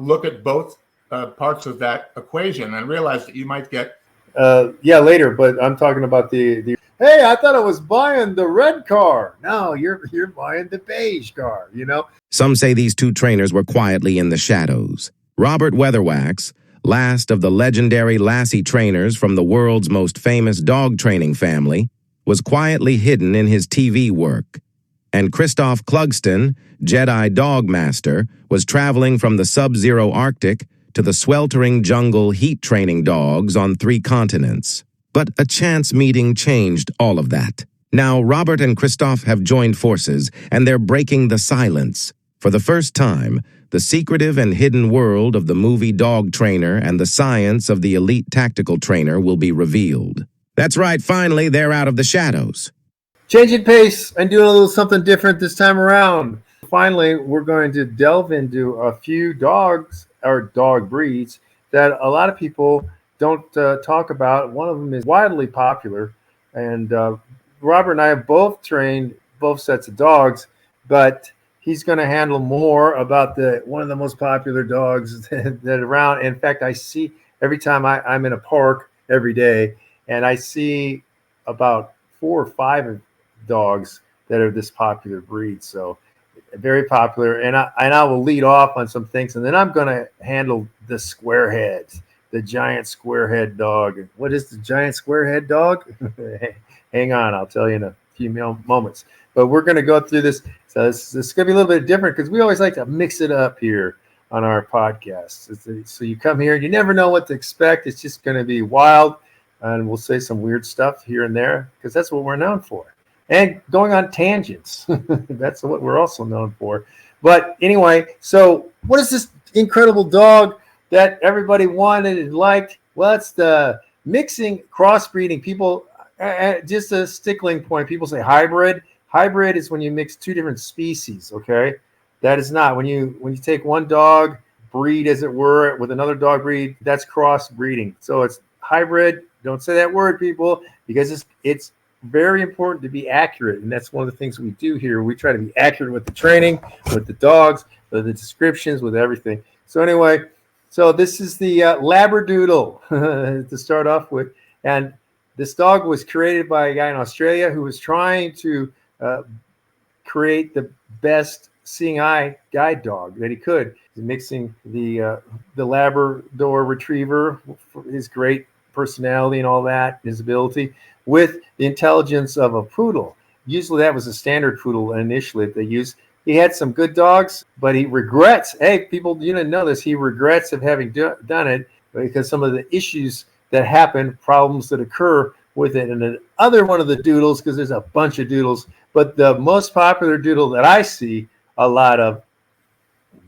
look at both parts of that equation and realize that you might get. Later, but I'm talking about the. Hey, I thought I was buying the red car. No, you're buying the beige car. Some say these two trainers were quietly in the shadows. Robert Weatherwax, last of the legendary Lassie Trainers from the world's most famous dog training family, was quietly hidden in his TV work. And Christophe Clugston, Jedi Dog Master, was traveling from the sub-zero Arctic to the sweltering jungle heat training dogs on 3 continents. But a chance meeting changed all of that. Now Robert and Christophe have joined forces, and they're breaking the silence. For the first time, the secretive and hidden world of the movie dog trainer and the science of the elite tactical trainer will be revealed. That's right, finally, they're out of the shadows. Changing pace and doing a little something different this time around. Finally, we're going to delve into a few dogs or dog breeds that a lot of people don't talk about. One of them is widely popular, and Robert and I have both trained both sets of dogs, but he's going to handle more about one of the most popular dogs that around. In fact, I see every time I'm in a park every day, and I see about 4 or 5 dogs that are this popular breed. So very popular. And I will lead off on some things, and then I'm going to handle the squarehead, the giant squarehead dog. What is the giant squarehead dog? Hang on, I'll tell you in a few moments. But we're going to go through this. So this is going to be a little bit different because we always like to mix it up here on our podcast. So you come here, you never know what to expect. It's just going to be wild, and we'll say some weird stuff here and there because that's what we're known for. And going on tangents. That's what we're also known for. But anyway, so what is this incredible dog that everybody wanted and liked? Well, it's the mixing, crossbreeding. People, just a stickling point. People say hybrid. Hybrid is when you mix 2 different species, okay? That is not. When you take one dog breed, as it were, with another dog breed, that's crossbreeding. So it's hybrid. Don't say that word, people, because it's very important to be accurate, and that's one of the things we do here. We try to be accurate with the training, with the dogs, with the descriptions, with everything. So anyway, so this is the Labradoodle to start off with, and this dog was created by a guy in Australia who was trying to create the best seeing eye guide dog that he could. He's mixing the Labrador Retriever, his great personality and all that, his ability, with the intelligence of a poodle. Usually that was a standard poodle initially that they used. He had some good dogs, but he regrets. Hey, people, you didn't know this. He regrets of having done it because some of the issues that happen, problems that occur with it. And the other one of the doodles, because there's a bunch of doodles, but the most popular doodle that I see a lot of,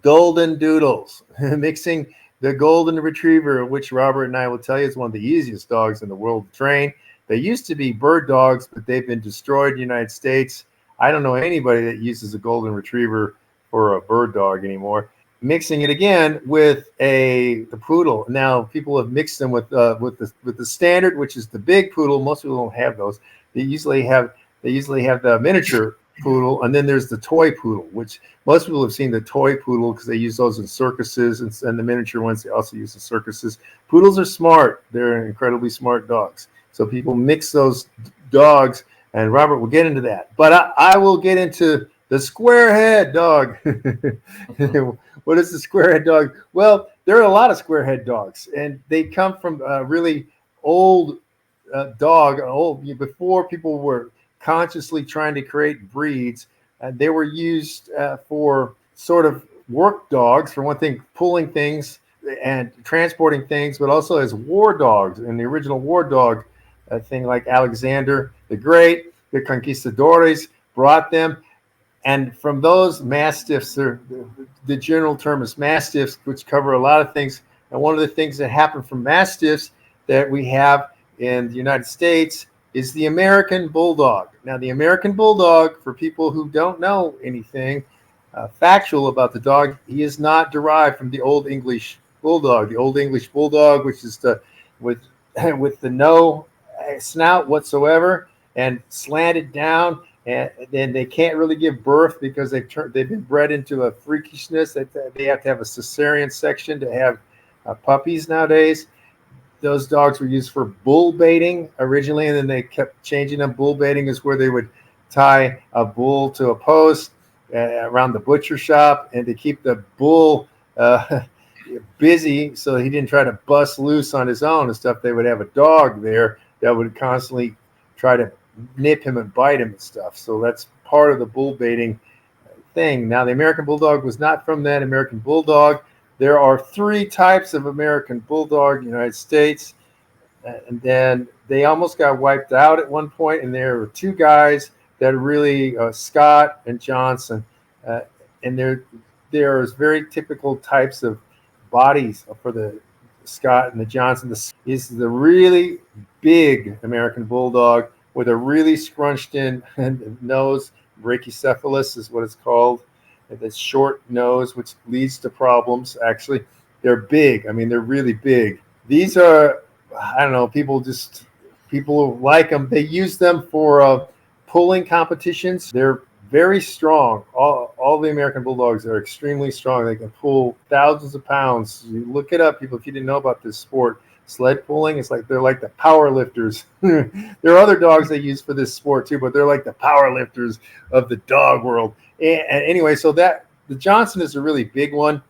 Goldendoodles, mixing the Golden Retriever, which Robert and I will tell you is one of the easiest dogs in the world to train. They used to be bird dogs, but they've been destroyed in the United States. I don't know anybody that uses a Golden Retriever for a bird dog anymore. Mixing it again with the poodle. Now people have mixed them with the standard, which is the big poodle. Most people don't have those. They usually have the miniature poodle, and then there's the toy poodle, which most people have seen the toy poodle because they use those in circuses, and the miniature ones they also use in circuses. Poodles are smart. They're incredibly smart dogs. So people mix those dogs, and Robert will get into that. But I will get into the squarehead dog. What is the squarehead dog? Well, there are a lot of squarehead dogs, and they come from a really old before people were consciously trying to create breeds. They were used for sort of work dogs, for one thing, pulling things and transporting things, but also as war dogs. And the original war dog thing, like Alexander the Great, the conquistadores brought them. And from those mastiffs, the general term is mastiffs, which cover a lot of things. And one of the things that happen from mastiffs that we have in the United States is the American Bulldog. Now, the American Bulldog, for people who don't know anything factual about the dog, he is not derived from the Old English Bulldog. The Old English Bulldog, which is with the no snout whatsoever and slanted down and then they can't really give birth because they've been bred into a freakishness that they have to have a cesarean section to have puppies nowadays. Those dogs were used for bull baiting originally, and then they kept changing them. Bull baiting is where they would tie a bull to a post around the butcher shop, and to keep the bull busy so he didn't try to bust loose on his own and stuff, they would have a dog there that would constantly try to nip him and bite him and stuff. So that's part of the bull baiting thing. Now, the American Bulldog was not from that American Bulldog. There are 3 types of American Bulldog in the United States, and then they almost got wiped out at one point, and there were 2 guys that really, Scott and Johnson, and there's very typical types of bodies for the Scott and the Johnson. This is the really big American Bulldog with a really scrunched in nose. Brachycephalus is what it's called. The short nose, which leads to problems. Actually, they're big. I mean, they're really big. These are, I don't know, people like them. They use them for pulling competitions. They're very strong. All the American Bulldogs are extremely strong. They can pull thousands of pounds. You look it up, people, if you didn't know about this sport. Sled pulling, it's like they're like the power lifters. There are other dogs they use for this sport too, but they're like the power lifters of the dog world. And anyway, so that the Johnson is a really big one,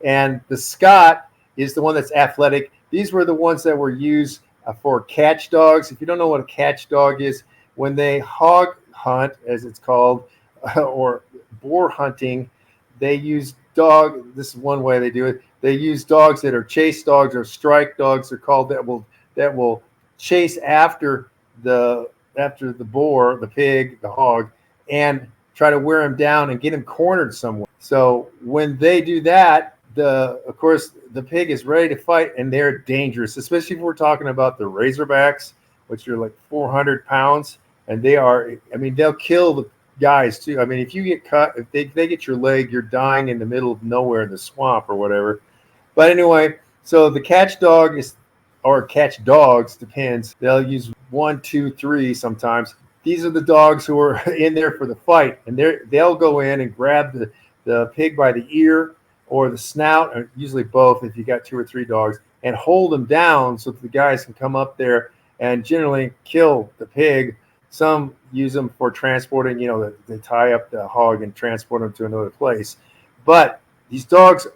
and the Scott is the one that's athletic. These were the ones that were used for catch dogs. If you don't know what a catch dog is, when they hog hunt, as it's called, or boar hunting, they use this is one way they do it. They use dogs that are chase dogs or strike dogs. They're called that will chase after the boar, the pig, the hog, and try to wear him down and get him cornered somewhere. So when they do that, of course the pig is ready to fight, and they're dangerous, especially if we're talking about the Razorbacks, which are like 400 pounds, and they'll kill the guys too. I mean, if you get cut, if they get your leg, you're dying in the middle of nowhere in the swamp or whatever. But anyway, so the catch dog or catch dogs, depends. They'll use 1, 2, 3 sometimes. These are the dogs who are in there for the fight, and they'll go in and grab the pig by the ear or the snout, or usually both if you got 2 or 3 dogs, and hold them down so that the guys can come up there and generally kill the pig. Some use them for transporting, they tie up the hog and transport them to another place. But these dogs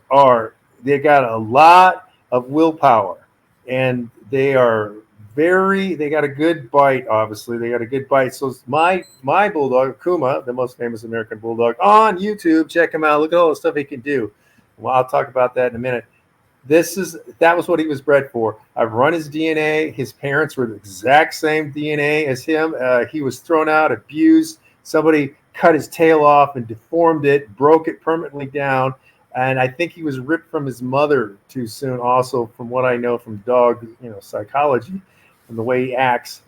they got a lot of willpower, and they got a good bite, obviously. They got a good bite. So my Bulldog, Kuma, the most famous American Bulldog, on YouTube, check him out. Look at all the stuff he can do. Well, I'll talk about that in a minute. That was what he was bred for. I've run his DNA. His parents were the exact same DNA as him. He was thrown out, abused. Somebody cut his tail off and deformed it, broke it permanently down. And I think he was ripped from his mother too soon also, from what I know from dog, psychology and the way he acts,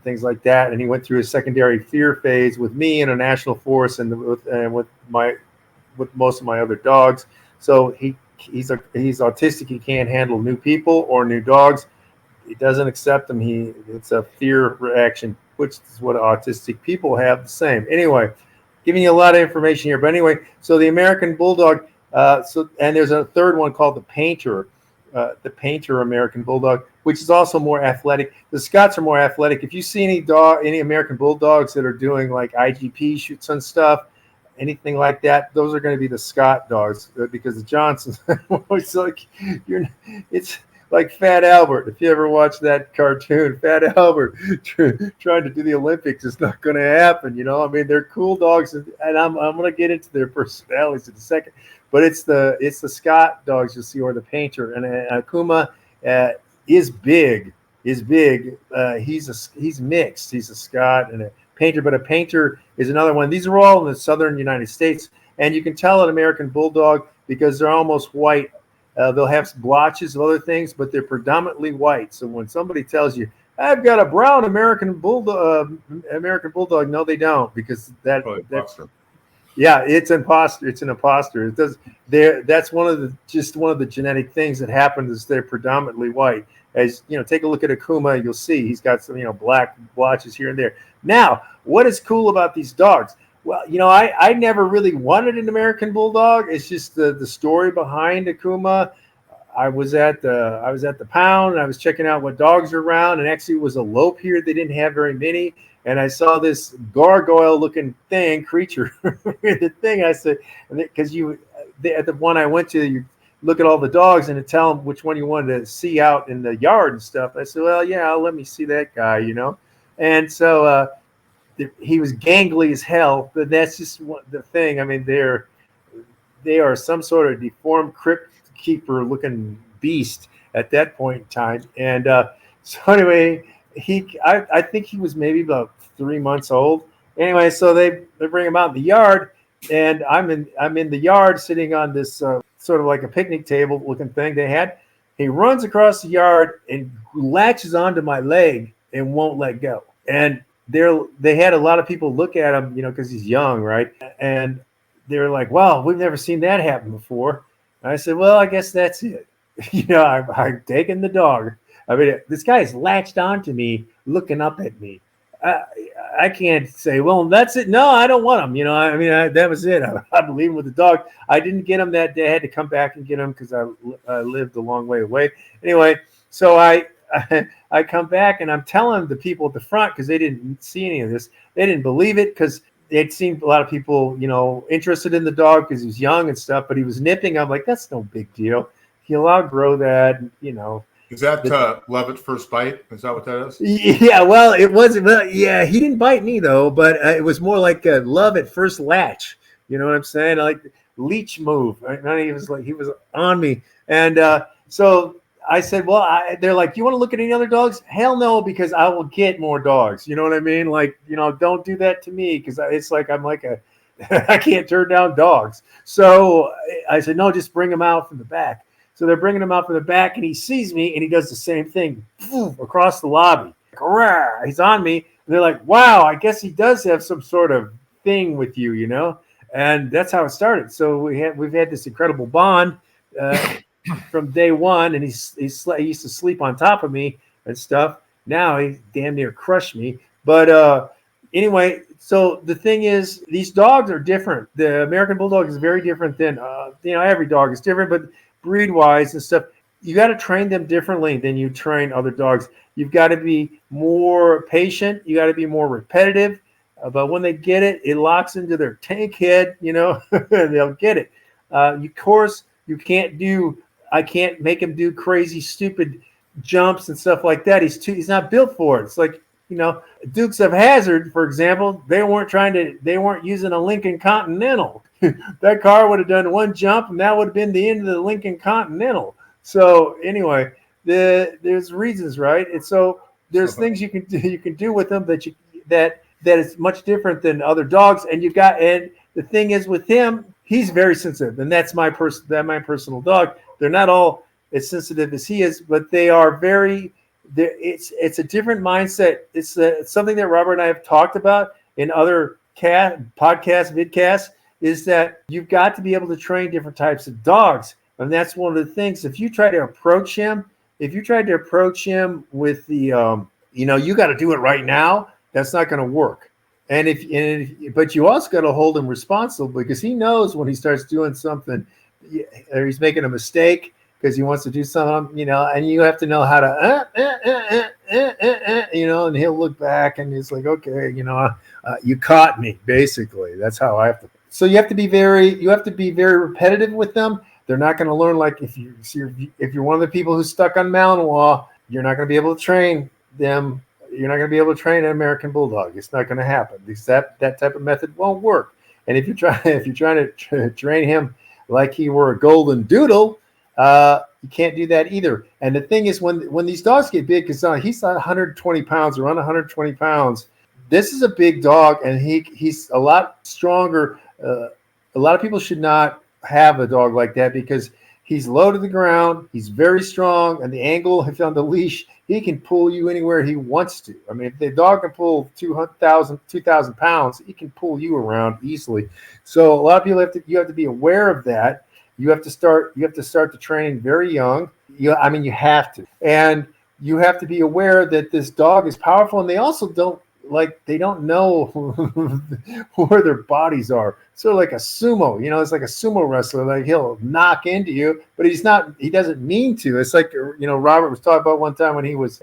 things like that. And he went through his secondary fear phase with me in a national forest and with most of my other dogs. So he's autistic. He can't handle new people or new dogs. He doesn't accept them. It's a fear reaction, which is what autistic people have the same. Anyway, giving you a lot of information here. But anyway, so the American Bulldog, and there's a third one called the Painter American Bulldog, which is also more athletic. The Scots are more athletic. If you see any American Bulldogs that are doing like IGP shoots and stuff, anything like that, those are going to be the Scott dogs, because the Johnsons, it's like Fat Albert. If you ever watch that cartoon, Fat Albert trying to do the Olympics, is not going to happen. They're cool dogs, and I'm going to get into their personalities in a second. But it's the Scott dogs you'll see, or the Painter. And Akuma is big. He's mixed. He's a Scott and a Painter, but a Painter is another one. These are all in the southern United States, and you can tell an American Bulldog because they're almost white. They'll have blotches of other things, but they're predominantly white. So when somebody tells you, "I've got a brown American Bulldog," no, they don't, because Yeah, it's imposter. It's an imposter. It does. That's one of the genetic things that happens is they're predominantly white. As you know, take a look at Akuma. You'll see he's got some black blotches here and there. Now, what is cool about these dogs? Well, I never really wanted an American Bulldog. It's just the story behind Akuma. I was at the pound and I was checking out what dogs are around, and actually it was a lope here. They didn't have very many, and I saw this gargoyle-looking creature. The thing I said, because at the one I went to, you look at all the dogs and tell them which one you wanted to see out in the yard and stuff. I said, well, yeah, let me see that guy, and so he was gangly as hell. But that's just the thing. I mean, they are some sort of deformed crypt keeper looking beast at that point in time. And so anyway, I think he was maybe about 3 months old. Anyway, so they bring him out in the yard, and I'm in the yard sitting on this sort of like a picnic table looking thing they had. He runs across the yard and latches onto my leg and won't let go. And they had a lot of people look at him, because he's young, right? And they're like, wow, we've never seen that happen before. And I said, well, I guess that's it. I'm taking the dog. I mean, this guy is latched onto me, looking up at me. I can't say, well, that's it. No, I don't want him. That was it. I believe him with the dog. I didn't get him that day. I had to come back and get him because I lived a long way away. Anyway, so I come back and I'm telling the people at the front, because they didn't see any of this. They didn't believe it because they'd seen a lot of people, interested in the dog because he was young and stuff, but he was nipping. I'm like, that's no big deal. He'll outgrow that, Is that love at first bite? Is that what that is? Yeah, well, it wasn't. Well, yeah, he didn't bite me though, but it was more like a love at first latch. You know what I'm saying? Like leech move. Right? He was on me, and so I said, well, they're like, you want to look at any other dogs? Hell no, because I will get more dogs. You know what I mean? Like, don't do that to me, because it's like I'm like I can't turn down dogs. So I said, no, just bring them out from the back. So they're bringing him out from the back, and he sees me, and he does the same thing across the lobby. He's on me, and they're like, wow, I guess he does have some sort of thing with you, And that's how it started. So we've had this incredible bond from day one, and he used to sleep on top of me and stuff. Now he damn near crushed me. But anyway, so the thing is, these dogs are different. The American Bulldog is very different than every dog is different, but breed wise and stuff, you got to train them differently than you train other dogs. You've got to be more patient. You got to be more repetitive. But when they get it, it locks into their tank head, and they'll get it. Of course, I can't make him do crazy, stupid jumps and stuff like that. He's not built for it. It's like, Dukes of Hazzard, for example, they weren't using a Lincoln Continental. That car would have done one jump, and that would have been the end of the Lincoln Continental. So anyway, there's reasons, right? And so there's things you can do with them that is much different than other dogs. And the thing is with him, he's very sensitive, and that's my personal dog. They're not all as sensitive as he is, but they are very. It's a different mindset. It's something that Robert and I have talked about in other podcasts, vidcasts, is that you've got to be able to train different types of dogs. And that's one of the things. If you try to approach him with the, you got to do it right now, that's not going to work. But you also got to hold him responsible, because he knows when he starts doing something or he's making a mistake because he wants to do something, and you have to know how to, and he'll look back and he's like, okay, you caught me, basically. That's how I have to. So you have to be very repetitive with them. They're not going to learn, like if you're one of the people who's stuck on Malinois, you're not going to be able to train them. You're not going to be able to train an American Bulldog. It's not going to happen, because that type of method won't work. And if you're trying to train him like he were a Goldendoodle, you can't do that either. And the thing is, when these dogs get big, because he's not 120 pounds, around 120 pounds. This is a big dog, and he's a lot stronger. A lot of people should not have a dog like that, because He's low to the ground. He's very strong, and the angle if on the leash, he can pull you anywhere he wants to. I mean, if the dog can pull 2,000 pounds, he can pull you around easily. So a lot of people you have to be aware of that. You have to start the training very young. You have to, and you have to be aware that this dog is powerful, and they also don't know where their bodies are. Sort of like a sumo, it's like a sumo wrestler. Like he'll knock into you, but he doesn't mean to. It's like, Robert was talking about one time when he was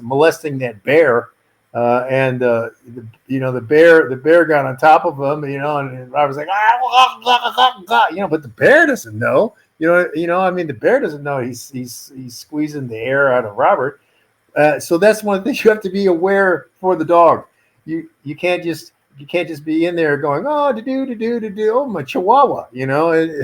molesting that bear, and the bear got on top of him, and Robert was like, but the bear doesn't know, the bear doesn't know he's squeezing the air out of Robert. So that's one of the things you have to be aware for the dog. You can't just be in there going, oh my chihuahua,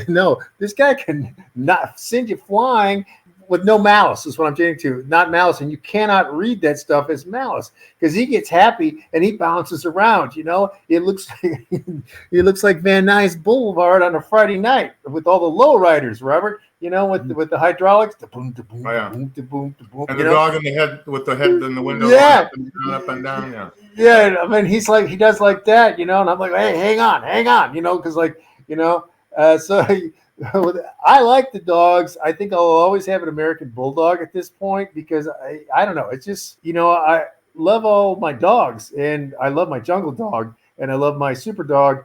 no, this guy can not send you flying with no malice is what I'm getting to, not malice, and you cannot read that stuff as malice because he gets happy and he bounces around. It looks like Van Nuys Boulevard on a Friday night with all the low riders, Robert. With the hydraulics, the boom, the boom, the boom, the boom, the boom. And the dog in the head with the head in the window, yeah, up and down, yeah. Yeah, I mean, he does like that, and I'm like, hey, hang on, because so I like the dogs. I think I'll always have an American Bulldog at this point because I don't know. It's just, I love all my dogs and I love my jungle dog and I love my super dog.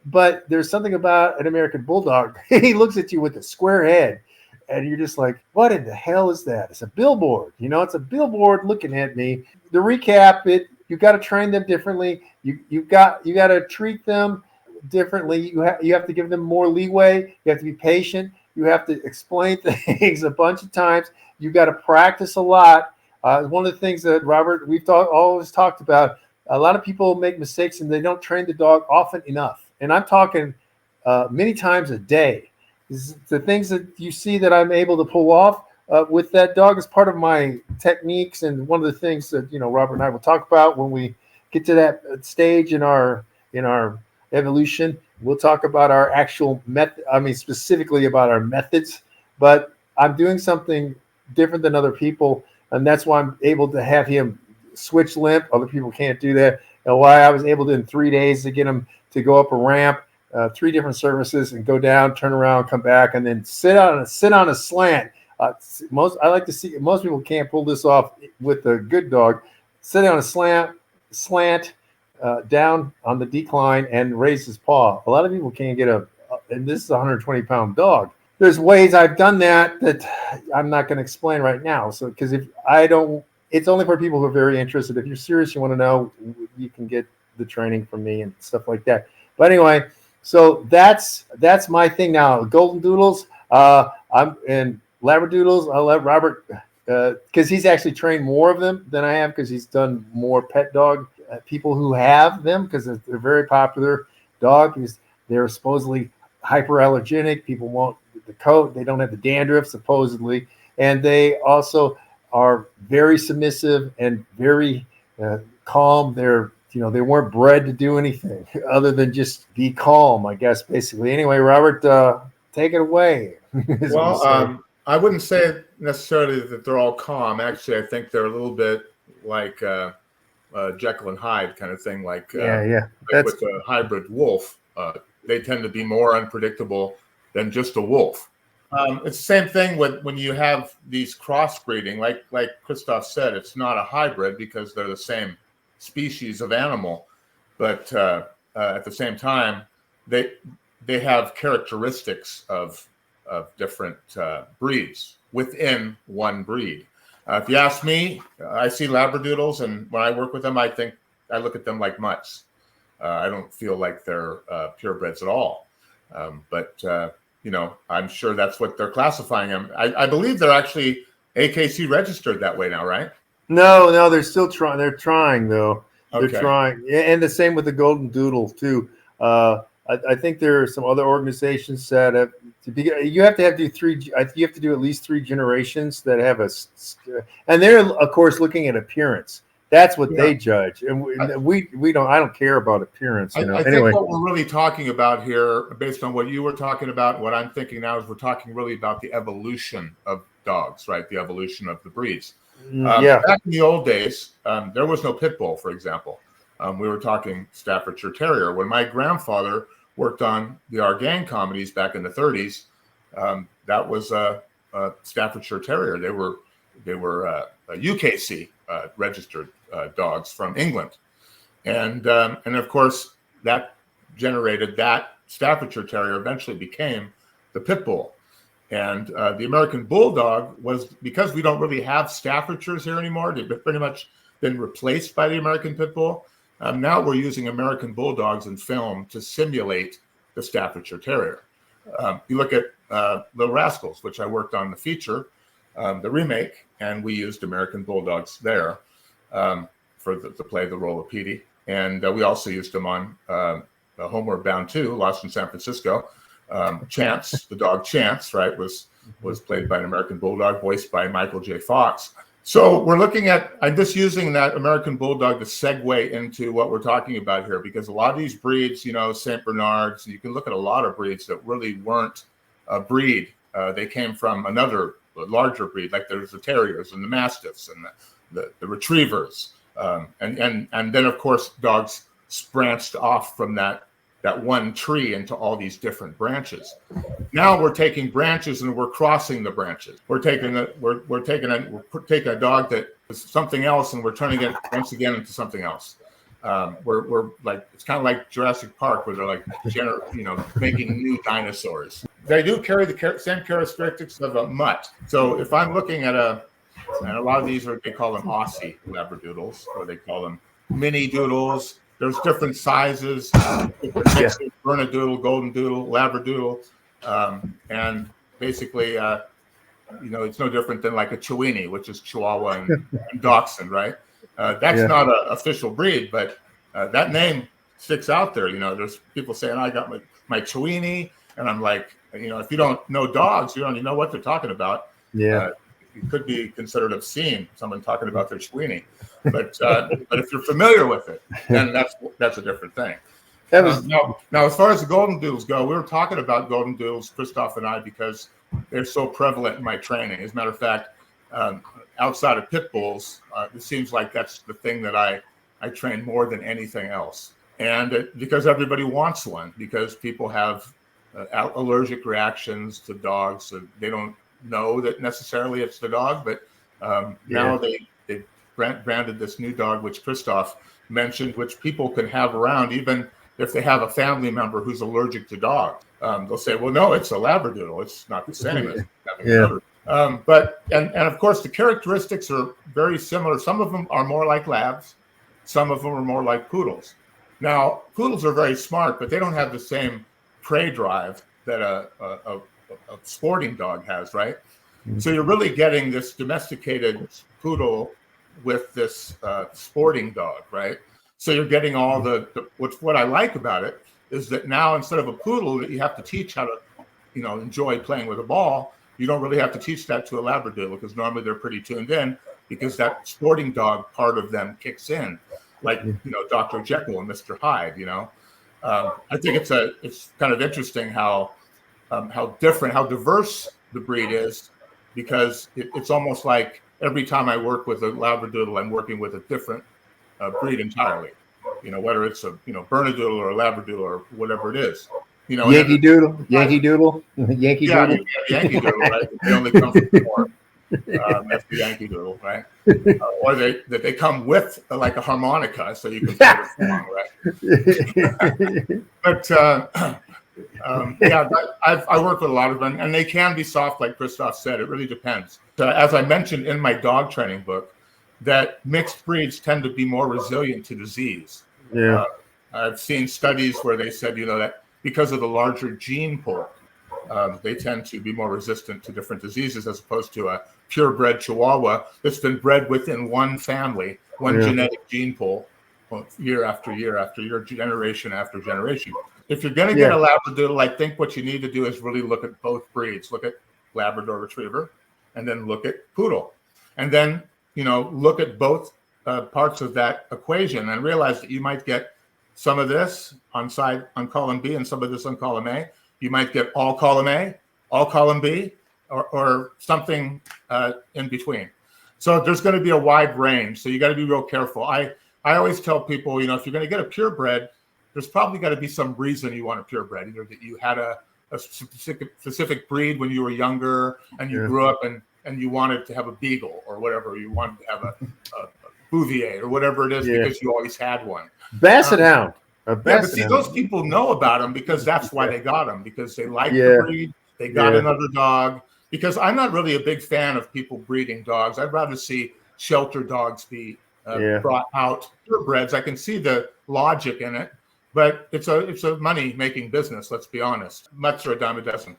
But there's something about an American Bulldog. He looks at you with a square head and you're just like, what in the hell is that? It's a billboard. It's a billboard looking at me. To recap it, you've got to train them differently. You got to treat them differently. You have to give them more leeway. You have to be patient. You have to explain things a bunch of times. You've got to practice a lot. One of the things that Robert we've always talked about. A lot of people make mistakes and they don't train the dog often enough. And I'm talking many times a day. The things that you see that I'm able to pull off with that dog is part of my techniques, and one of the things that Robert and I will talk about when we get to that stage in our evolution. We'll talk about our actual method. I mean, specifically about our methods. But I'm doing something different than other people, and that's why I'm able to have him switch limp. Other people can't do that. And why I was able to in 3 days to get him to go up a ramp, 3 different surfaces, and go down, turn around, come back, and then sit on a slant. I like to see most people can't pull this off with a good dog. Sit on a slant down on the decline and raise his paw. A lot of people can't get and this is a 120-pound dog. There's ways I've done that I'm not going to explain right now. So because it's only for people who are very interested. If you're serious, you want to know, you can get the training from me and stuff like that. But anyway, so that's my thing now. Goldendoodles, and Labradoodles. I'll let Robert, because he's actually trained more of them than I have, because he's done more pet dog people who have them, because they're very popular dog. They're supposedly hyperallergenic. People want the coat. They don't have the dandruff, supposedly. And they also are very submissive and very calm. They weren't bred to do anything other than just be calm, I guess, basically. Anyway, Robert, take it away. Well, I wouldn't say necessarily that they're all calm. Actually, I think they're a little bit like Jekyll and Hyde kind of thing. Like with a hybrid wolf, they tend to be more unpredictable than just a wolf. It's the same thing when you have these crossbreeding. Like Christophe said, it's not a hybrid because they're the same species of animal, but at the same time, they have characteristics of different breeds within one breed. If you ask me, I see Labradoodles, and when I work with them, I look at them like mutts. I don't feel like they're purebreds at all. But I'm sure that's what they're classifying them. I believe they're actually AKC registered that way now, right? No, they're still trying. They're trying, though. Okay. They're trying, and the same with the Goldendoodle too. I think there are some other organizations that have you have to do three. You have to do at least 3 generations that have and they're of course looking at appearance. That's what they judge, and we don't. I don't care about appearance. I anyway, think what we're really talking about here, based on what you were talking about, what I'm thinking now is we're talking really about the evolution of dogs, right? The evolution of the breeds. Back in the old days, there was no pit bull, for example. We were talking Staffordshire Terrier. When my grandfather worked on the Our Gang comedies back in the 30s, that was a Staffordshire Terrier. They were UKC registered dogs from England, and of course that generated that Staffordshire Terrier eventually became the pit bull, and the American Bulldog was, because we don't really have Staffordshires here anymore. They've pretty much been replaced by the American pit bull. Now we're using American Bulldogs in film to simulate the Staffordshire Terrier. You look at Little Rascals, which I worked on the feature, the remake, and we used American Bulldogs there to play the role of Petey. And we also used them on Homeward Bound 2, Lost in San Francisco. Chance, the dog Chance, right, was played by an American Bulldog, voiced by Michael J. Fox. So we're looking at, I'm just using that American Bulldog to segue into what we're talking about here, because a lot of these breeds, St. Bernards, you can look at a lot of breeds that really weren't a breed. They came from another larger breed, like there's the Terriers and the Mastiffs and the Retrievers. And then, of course, dogs branched off from that one tree into all these different branches. Now we're taking branches and we're crossing the branches. We're taking a dog that is something else and we're turning it once again into something else. We're like, it's kind of like Jurassic Park, where they're like, making new dinosaurs. They do carry the same characteristics of a mutt. So if I'm looking at and a lot of these they call them Aussie Labradoodles, or they call them mini doodles. There's different sizes, Bernedoodle, Goldendoodle, Labradoodle, and basically, it's no different than like a Chiweenie, which is Chihuahua and Dachshund, right? That's not an official breed, but that name sticks out there. There's people saying, I got my Chiweenie, and I'm like, if you don't know dogs, you don't even know what they're talking about. Yeah. It could be considered obscene, someone talking about their Chiweenie. But if you're familiar with it, then that's a different thing. Now, as far as the Goldendoodles go, we were talking about Goldendoodles, Christophe and I, because they're so prevalent in my training. As a matter of fact, outside of pit bulls, it seems like that's the thing that I train more than anything else. And because everybody wants one, because people have allergic reactions to dogs, so they don't know that necessarily it's the dog, but now they branded this new dog, which Christophe mentioned, which people can have around even if they have a family member who's allergic to dogs. They'll say, well, no, it's a Labradoodle. It's not the same as having another. But of course, the characteristics are very similar. Some of them are more like Labs. Some of them are more like Poodles. Now, Poodles are very smart, but they don't have the same prey drive that a sporting dog has, right? Mm-hmm. So you're really getting this domesticated poodle with this sporting dog, right? So you're getting all what I like about it is that now, instead of a poodle that you have to teach how to, enjoy playing with a ball, you don't really have to teach that to a Labradoodle, because normally they're pretty tuned in, because that sporting dog part of them kicks in, like, Dr. Jekyll and Mr. Hyde, I think it's kind of interesting how diverse the breed is, because it's almost like every time I work with a Labradoodle, I'm working with a different breed entirely. Whether it's a Bernedoodle or a Labradoodle or whatever it is. Yankee Doodle, Yankee Doodle, Yankee Doodle, right? They only come from four. That's the Yankee Doodle, right? Or they come with like a harmonica, so you can play the song, right? But I work with a lot of them, and they can be soft, like Christophe said. It really depends. As I mentioned in my dog training book, that mixed breeds tend to be more resilient to disease. Yeah, I've seen studies where they said, that because of the larger gene pool, they tend to be more resistant to different diseases, as opposed to a purebred Chihuahua that's been bred within one family, one genetic gene pool, year after year after year, generation after generation. If you're going to get a Labradoodle, I think what you need to do is really look at both breeds. Look at Labrador Retriever, and then look at Poodle. And then, look at both parts of that equation and realize that you might get some of this on column B and some of this on column A. You might get all column A, all column B, or something in between. So there's going to be a wide range. So you got to be real careful. I always tell people, if you're going to get a purebred, there's probably got to be some reason you want a purebred. Either that you had a specific breed when you were younger and you grew up and you wanted to have a beagle or whatever. You wanted to have a Bouvier or whatever it is because you always had one. Basset Hound. But see, those people know about them because that's why they got them, because they like the breed. They got another dog. Because I'm not really a big fan of people breeding dogs. I'd rather see shelter dogs be brought out. Purebreds, I can see the logic in it, but it's a money-making business. Let's be honest. Mutts are a dime a dozen.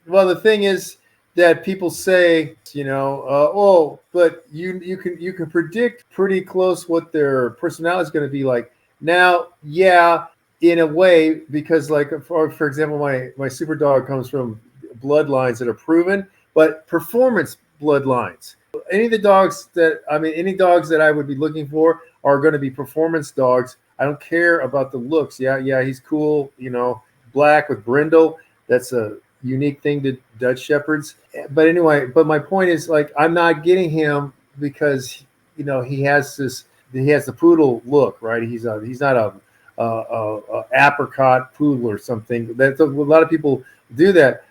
Well, the thing is that people say, but you can predict pretty close what their personality is going to be like. Now, in a way, because for example, my super dog comes from bloodlines that are proven, but performance bloodlines. Any dogs that I would be looking for are going to be performance dogs. I don't care about the looks. He's cool, black with brindle. That's a unique thing to Dutch Shepherds. But anyway, my point is, I'm not getting him because he has the poodle look, right? He's not a apricot poodle or something. That's a lot of people do that,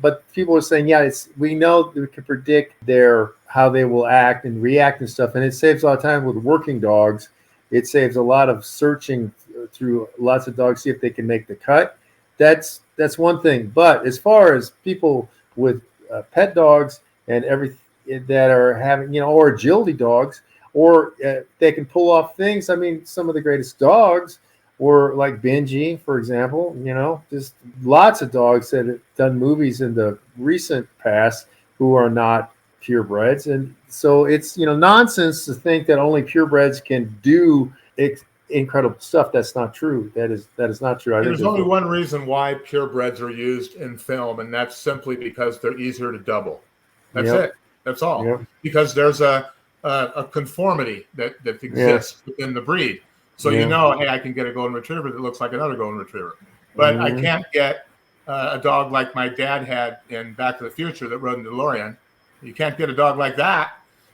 but people are saying, we know that we can predict how they will act and react and stuff, and it saves a lot of time with working dogs. It saves a lot of searching through lots of dogs, see if they can make the cut. That's one thing. But as far as people with pet dogs and everything that are having, or agility dogs, or they can pull off things. I mean, some of the greatest dogs were like Benji, for example, just lots of dogs that have done movies in the recent past who are not purebreds. And so it's, nonsense to think that only purebreds can do incredible stuff. That's not true. That is not true. There's only one reason why purebreds are used in film, and that's simply because they're easier to double. That's it. That's all. Because there's a conformity that exists within the breed. So hey, I can get a golden retriever that looks like another golden retriever. But I can't get a dog like my dad had in Back to the Future that rode in DeLorean. You can't get a dog like that.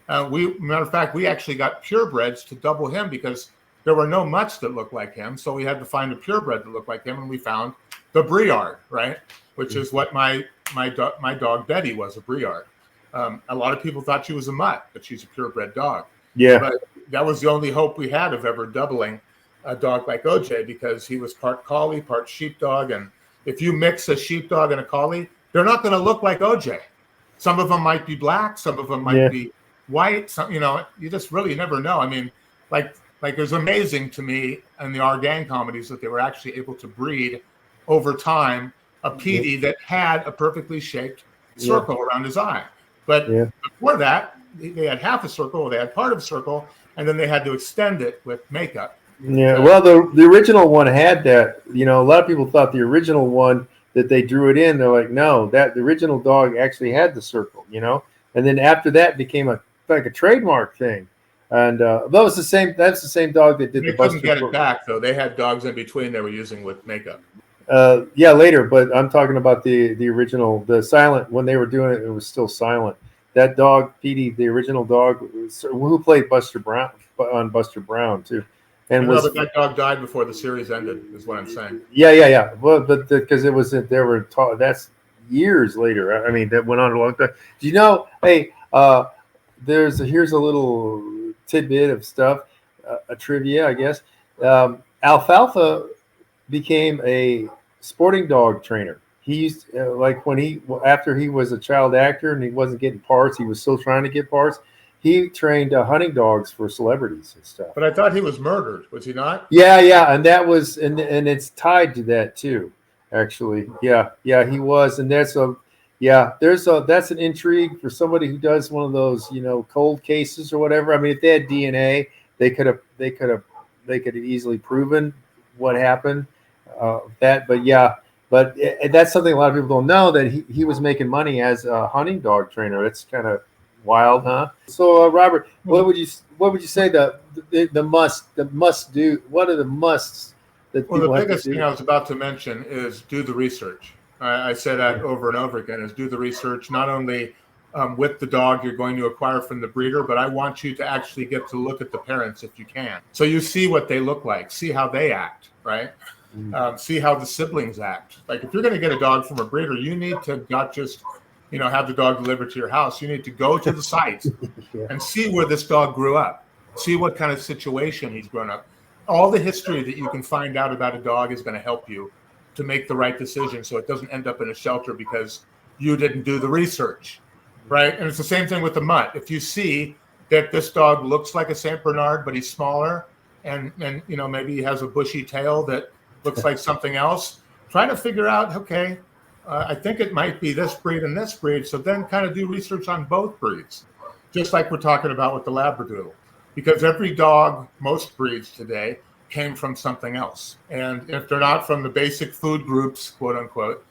Matter of fact, we actually got purebreds to double him because there were no mutts that looked like him. So we had to find a purebred that looked like him, and we found the Briard, right? Which is what my dog Betty was, a Briard. A lot of people thought she was a mutt, but she's a purebred dog. Yeah. But that was the only hope we had of ever doubling a dog like OJ, because he was part collie, part sheepdog. And if you mix a sheepdog and a collie, they're not going to look like OJ. Some of them might be black, some of them might be white. Some, you just really never know. I mean, like it was amazing to me in the Our Gang comedies that they were actually able to breed over time a PD that had a perfectly shaped circle around his eye. But before that, they had half a circle, or they had part of a circle, and then they had to extend it with makeup. Yeah, well, the original one had that. A lot of people thought the original one that they drew it in. They're like, no, that the original dog actually had the circle. And then after that became a trademark thing. And that was the same. That's the same dog that did they the. They couldn't get it back though. They had dogs in between they were using with makeup. Later, but I'm talking about the original, the silent. When they were doing it, it was still silent. That dog, Petey, the original dog, who played Buster Brown on Buster Brown too, and but that dog died before the series ended. Is what I'm saying. Yeah. Well, but because it was that's years later. I mean, that went on a long time. Do you know? Hey, here's a little tidbit of stuff, a trivia, I guess. Alfalfa became a sporting dog trainer. He used after he was a child actor and he wasn't getting parts, he was still trying to get parts. He trained hunting dogs for celebrities and stuff. But I thought he was murdered. Was he not? Yeah, and that was and it's tied to that too. Actually, yeah, he was, and that's that's an intrigue for somebody who does one of those cold cases or whatever. I mean, if they had DNA, they could have easily proven what happened. But that's something a lot of people don't know, that he was making money as a hunting dog trainer. It's kind of Wild, huh? So, Robert, what would you say the must do? What are the musts that people the have to biggest do? thing I was about to mention is do the research. I say that over and over again: is do the research not only with the dog you're going to acquire from the breeder, but I want you to actually get to look at the parents if you can, so you see what they look like, see how they act, right? See how the siblings act. Like if you're going to get a dog from a breeder, you need to not just have the dog delivered to your house. You need to go to the site and see where this dog grew up, see what kind of situation he's grown up. All the history that you can find out about a dog is going to help you to make the right decision, so it doesn't end up in a shelter because you didn't do the research, right? And it's the same thing with the mutt. If you see that this dog looks like a Saint Bernard, but he's smaller, and maybe he has a bushy tail that looks like something else, try to figure out, okay, I think it might be this breed and this breed. So then kind of do research on both breeds, just like we're talking about with the Labradoodle, because every dog, most breeds today, came from something else. And if they're not from the basic food groups, quote unquote,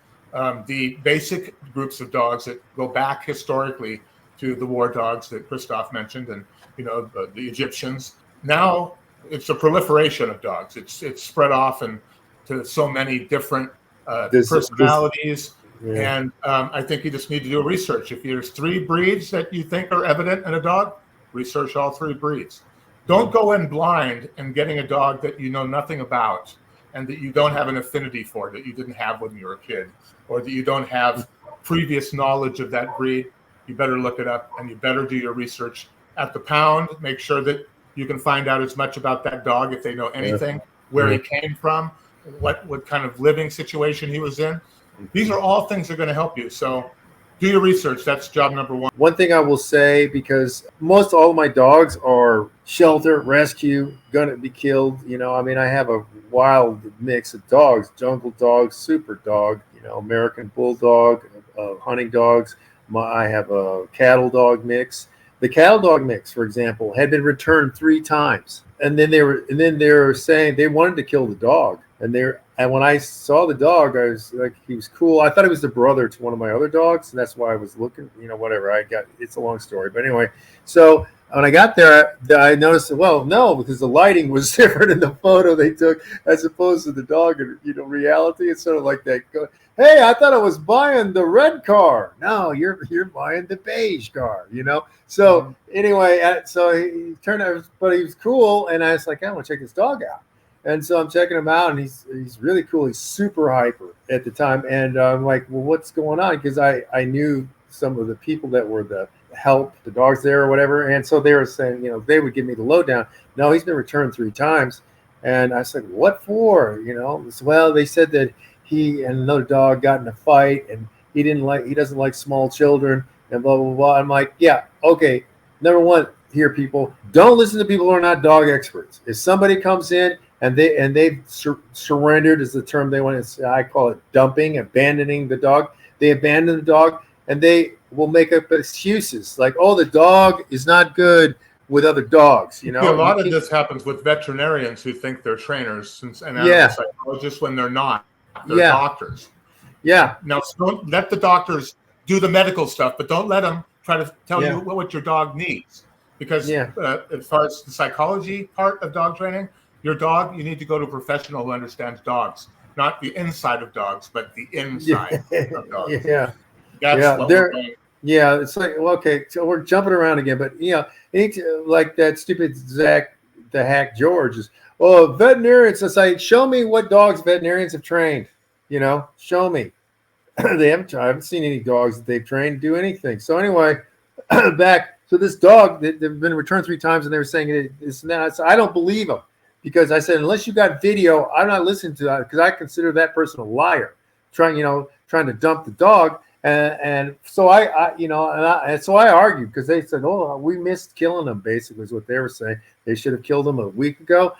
the basic groups of dogs that go back historically to the war dogs that Christophe mentioned, and the Egyptians. Now it's a proliferation of dogs. It's spread off and to so many different personalities. And I think you just need to do research. If there's 3 breeds that you think are evident in a dog, research all 3 breeds. Don't go in blind and getting a dog that you know nothing about and that you don't have an affinity for, that you didn't have when you were a kid, or that you don't have previous knowledge of that breed. You better look it up, and you better do your research at the pound. Make sure that you can find out as much about that dog, if they know anything, where he came from, what kind of living situation he was in. These are all things that are going to help you. So do your research. That's job number 1. One thing I will say, because most all of my dogs are shelter, rescue, gonna be killed. I have a wild mix of dogs: jungle dog, super dog, American bulldog, hunting dogs. I have a cattle dog mix. The cattle dog mix, for example, had been returned 3 times, and then they were saying they wanted to kill the dog. And when I saw the dog, I was like, he was cool. I thought he was the brother to one of my other dogs, and that's why I was looking. Whatever. It's a long story, but anyway. So when I got there, I noticed, well, no, because the lighting was different in the photo they took as opposed to the dog in reality. It's sort of like that. Hey, I thought I was buying the red car. No, you're buying the beige car. So anyway, so he turned out, but he was cool, and I was like, I want to check this dog out. And so I'm checking him out, and he's really cool. He's super hyper at the time, and I'm like, well, what's going on? Because I knew some of the people that were the dogs there or whatever, and so they were saying, they would give me the lowdown. No, he's been returned 3 times, and I said, what for? Well, they said that he and another dog got in a fight, and he doesn't like small children, and blah blah blah. I'm like, yeah, okay. Number 1, here, people, don't listen to people who are not dog experts. If somebody comes in and they've surrendered is the term they want to, I call it dumping, abandoning the dog. They abandon the dog, and they will make up excuses like, oh, the dog is not good with other dogs. A lot of this happens with veterinarians who think they're trainers and psychologists when they're not. They're doctors. Yeah. Now, don't let the doctors do the medical stuff, but don't let them try to tell you what your dog needs. Because as far as the psychology part of dog training, your dog, you need to go to a professional who understands dogs, not the inside of dogs, but the inside of dogs. That's what we're doing. Yeah, it's like, well, okay, so we're jumping around again, but like that stupid Zach the Hack George is, veterinarians. It's like, show me what dogs veterinarians have trained. Show me. I haven't seen any dogs that they've trained to do anything. So anyway, back to this dog that they've been returned 3 times, and they were saying this and that. So I don't believe them, because I said, unless you got video, I'm not listening to that, because I consider that person a liar, trying to dump the dog. And so so I argued, because they said, oh, we missed killing them, basically is what they were saying. They should have killed them a week ago.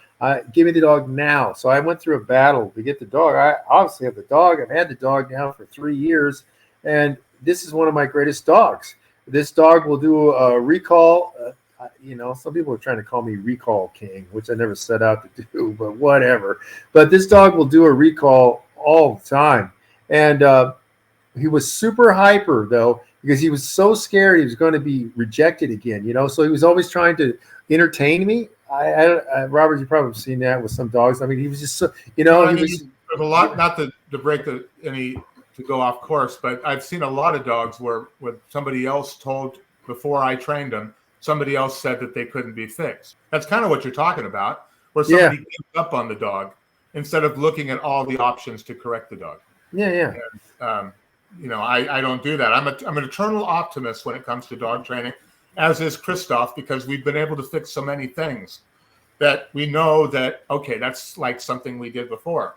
Give me the dog now. So I went through a battle to get the dog. I obviously have the dog. I've had the dog now for 3 years, and this is one of my greatest dogs. This dog will do a recall. Some people are trying to call me Recall King, which I never set out to do, but whatever. But this dog will do a recall all the time. And he was super hyper, though. because he was so scared he was going to be rejected again, so he was always trying to entertain me. Robert, you probably have seen that with some dogs. I mean, he was just so, there's a lot, not to break to go off course, but I've seen a lot of dogs where somebody else told, before I trained them, somebody else said that they couldn't be fixed. That's kind of what you're talking about, where somebody gives up on the dog instead of looking at all the options to correct the dog. Yeah. And, I don't do that. I'm an eternal optimist when it comes to dog training, as is Christophe, because we've been able to fix so many things that we know that, okay, that's like something we did before.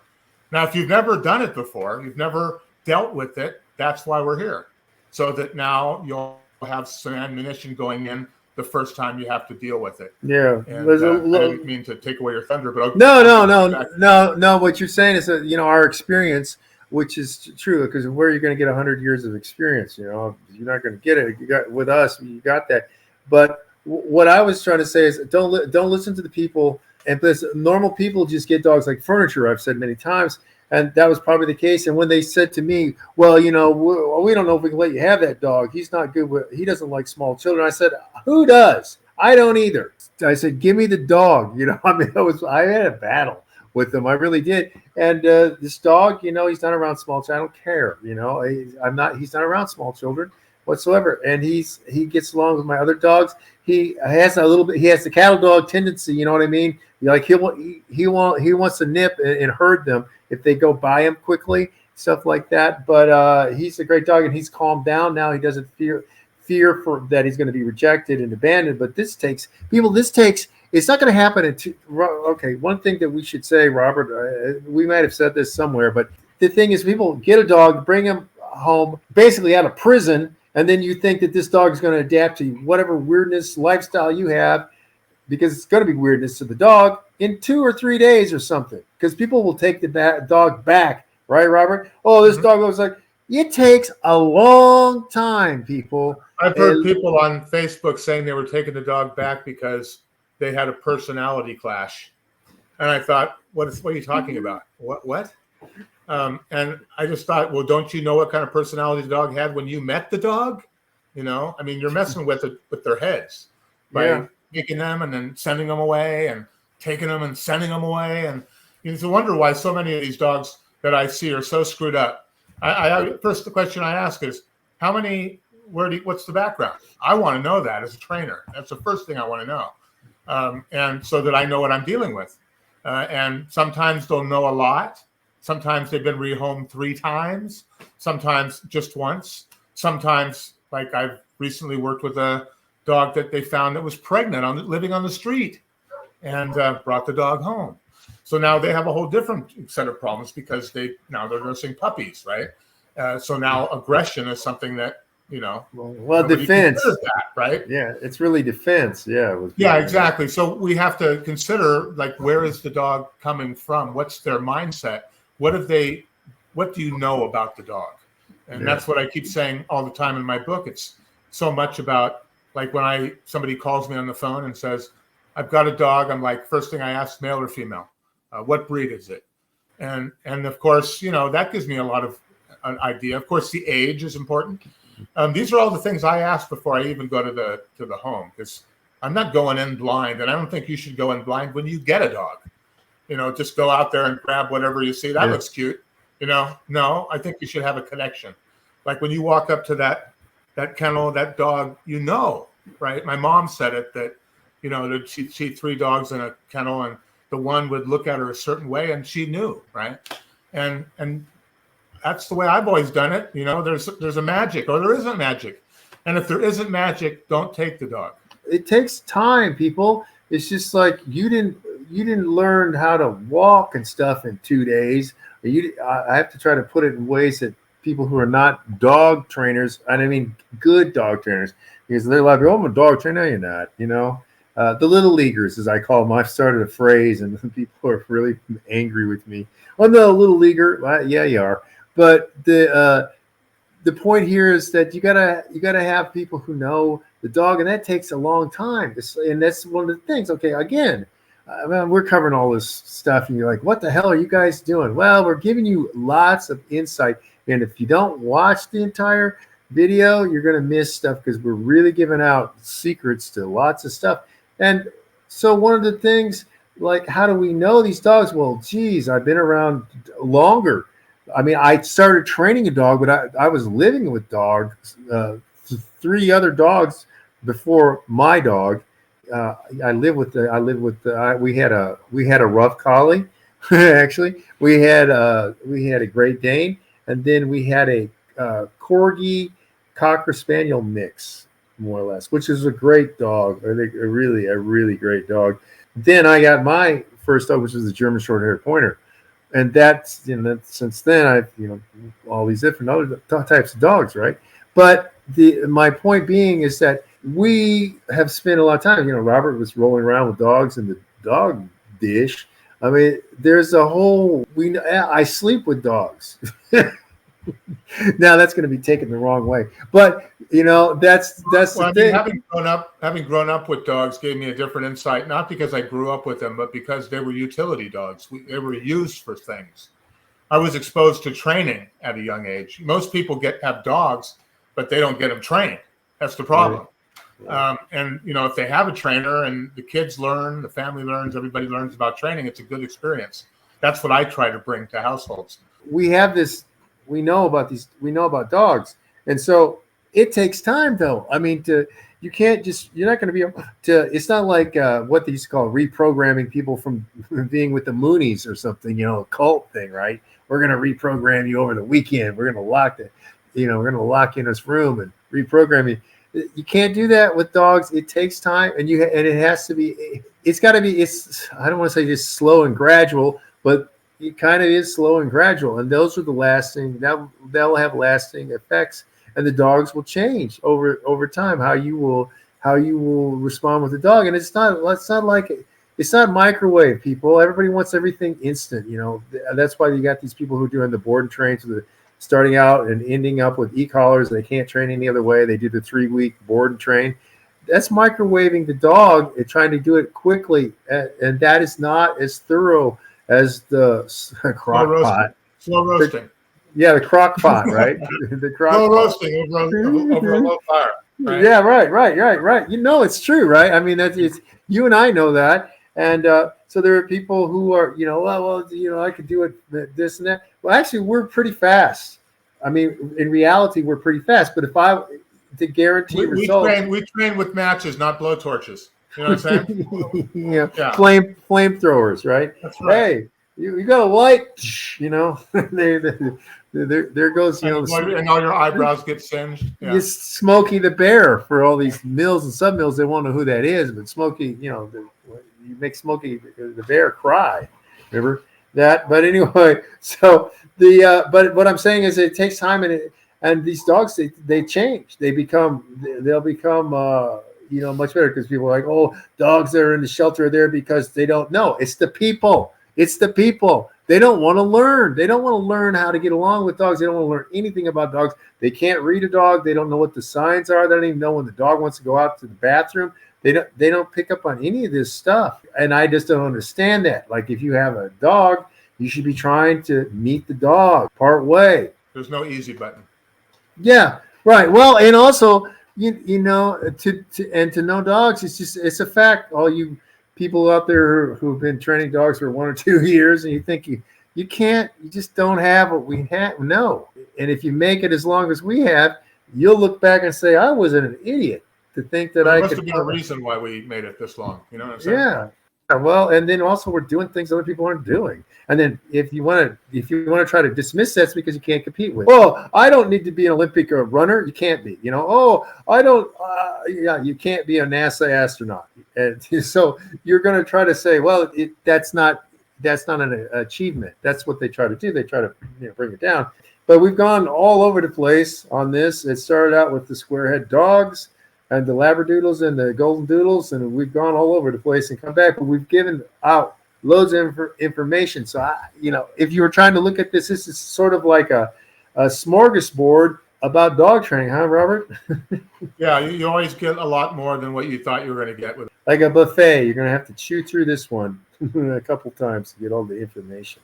Now, if you've never done it before, you've never dealt with it, that's why we're here. So that now you'll have some ammunition going in the first time you have to deal with it. Yeah. And, I didn't mean to take away your thunder, but no. What you're saying is that, our experience, which is true, because where are you going to get 100 years of experience? You're not going to get it. You got with us, you got that. But what I was trying to say is don't listen to the people. And plus, normal people just get dogs like furniture. I've said many times, and that was probably the case. And when they said to me, "Well, we don't know if we can let you have that dog. He's not good with. He doesn't like small children." I said, "Who does? I don't either." I said, "Give me the dog." I had a battle with them. I really did. And this dog, he's not around small children. I don't care. He's not around small children whatsoever. And he gets along with my other dogs. He has the cattle dog tendency. You know what I mean? Like he wants to nip and herd them if they go by him quickly, stuff like that. But he's a great dog, and he's calmed down now. He doesn't fear for that he's going to be rejected and abandoned. But it's not going to happen okay, one thing that we should say, Robert, we might have said this somewhere, but the thing is, people get a dog, bring him home, basically out of prison, and then you think that this dog is going to adapt to whatever weirdness lifestyle you have, because it's going to be weirdness to the dog in 2 or 3 days or something, because people will take the dog back, right, Robert? Oh, this dog was like, it takes a long time, people. I've heard people on Facebook saying they were taking the dog back because they had a personality clash. And I thought, what are you talking about? What? And I just thought, well, don't you know what kind of personality the dog had when you met the dog? You're messing with their heads by taking them and then sending them away and taking them and sending them away. And it's a wonder why so many of these dogs that I see are so screwed up. First, the question I ask is, what's the background? I want to know that as a trainer. That's the first thing I want to know. And so that I know what I'm dealing with. And sometimes they'll know a lot. Sometimes they've been rehomed 3 times. Sometimes just once. Sometimes, like I've recently worked with a dog that they found that was pregnant living on the street, and brought the dog home. So now they have a whole different set of problems because they're nursing puppies, right? So now aggression is something that, defense, that, right? Yeah, it's really defense. Yeah, exactly. So we have to consider, like, where is the dog coming from? What's their mindset? What do you know about the dog? And that's what I keep saying all the time in my book. It's so much about, like, when somebody calls me on the phone and says, I've got a dog. I'm like, first thing I ask, male or female? What breed is it? And of course, that gives me a lot of an idea. Of course, the age is important. These are all the things I ask before I even go to the home, because I'm not going in blind, and I don't think you should go in blind when you get a dog. Just go out there and grab whatever you see. That looks cute. No, I think you should have a connection. Like when you walk up to that kennel, that dog, right? My mom said it, that, that she'd see 3 dogs in a kennel, and the one would look at her a certain way, and she knew, right? And that's the way I've always done it. There's a magic, or there isn't magic. And if there isn't magic, don't take the dog. It takes time, people. It's just like you didn't learn how to walk and stuff in 2 days. I have to try to put it in ways that people who are not dog trainers, and I mean good dog trainers, because they're like, oh, I'm a dog trainer. No, you're not. The little leaguers, as I call them. I've started a phrase, and people are really angry with me. Oh no, little leaguer. Well, yeah, you are. But the point here is that you gotta have people who know the dog, and that takes a long time. And that's one of the things. Okay, again, we're covering all this stuff, and you're like, what the hell are you guys doing? Well, we're giving you lots of insight, and if you don't watch the entire video, you're going to miss stuff because we're really giving out secrets to lots of stuff. And so one of the things, like, how do we know these dogs? Well, geez, I've been around longer. I mean, I started training a dog, but I was living with dogs, 3 other dogs before my dog. We had a rough collie. Actually, we had a Great Dane, and then we had a Corgi Cocker Spaniel mix, more or less, which is a great dog. I think a really great dog. Then I got my first dog, which was a German Short-haired Pointer, and that's, since then I've all these different other types of dogs, right? But my point being is that we have spent a lot of time. Robert was rolling around with dogs in the dog dish. I mean, there's a whole. I sleep with dogs. Now that's going to be taken the wrong way, but that's the thing. Having grown up with dogs gave me a different insight. Not because I grew up with them, but because they were utility dogs. They were used for things. I was exposed to training at a young age. Most people have dogs, but they don't get them trained. That's the problem. Right. And if they have a trainer and the kids learn, the family learns, everybody learns about training, it's a good experience. That's what I try to bring to households. We have this. We know about dogs, and so it takes time, though. I mean, you're not going to be able to. It's not like what they used to call reprogramming people from being with the Moonies or something, a cult thing, right? We're going to reprogram you over the weekend. We're going to lock we're going to lock you in this room and reprogram you. You can't do that with dogs. It takes time, and it has to be. It's got to be. I don't want to say just slow and gradual, but it kind of is slow and gradual, and those are the lasting. That'll have lasting effects, and the dogs will change over time. How you will respond with the dog, and it's not microwave, people. Everybody wants everything instant. That's why you got these people who are doing the board and trains with starting out and ending up with e-collars. They can't train any other way. They do the 3-week board and train. That's microwaving the dog and trying to do it quickly, and that is not as thorough as the crock pot. Slow roasting. The crock pot, right? The crock slow roasting over a low fire. Right? Yeah, right. It's true, right? I mean, it's you and I know that, and so there are people who are, I could do it this and that. Well, actually, we're pretty fast. I mean, in reality, we're pretty fast. But to guarantee results, we train with matches, not blowtorches. You know what I'm saying? Yeah. Flamethrowers, right? That's right. Hey, you got a light, there goes, and all your eyebrows get singed. Yeah. It's Smokey the Bear for all these mills and sub-mills. They won't know who that is, but Smokey, you make Smokey the Bear cry. Remember that? But anyway, so but what I'm saying is it takes time, and these dogs, they change. They'll become much better, because people are like, oh, dogs that are in the shelter are there because they don't know. It's the people. They don't want to learn. They don't want to learn how to get along with dogs. They don't want to learn anything about dogs. They can't read a dog. They don't know what the signs are. They don't even know when the dog wants to go out to the bathroom. They don't pick up on any of this stuff. And I just don't understand that. Like, if you have a dog, you should be trying to meet the dog part way. There's no easy button. Yeah, right. Well, and also, to know dogs, it's a fact. All you people out there who've been training dogs for 1 or 2 years, and you think you just don't have what we have. No. And if you make it as long as we have, you'll look back and say, I wasn't an idiot to think that I could. There must have been a reason why we made it this long. You know what I'm saying? Yeah. Well, and then also we're doing things other people aren't doing. And then if you want to try to dismiss that's because you can't compete with. Oh, I don't need to be an Olympic runner. You can't be. I don't. You can't be a NASA astronaut. And so you're going to try to say, well, that's not an achievement. That's what they try to do. They try to bring it down. But we've gone all over the place on this. It started out with the squarehead dogs and the Labradoodles and the Goldendoodles, and we've gone all over the place and come back. But we've given out loads of information. So, if you were trying to look at this is sort of like a smorgasbord about dog training, huh, Robert? Yeah, you always get a lot more than what you thought you were going to get with it. Like a buffet. You're going to have to chew through this one a couple times to get all the information.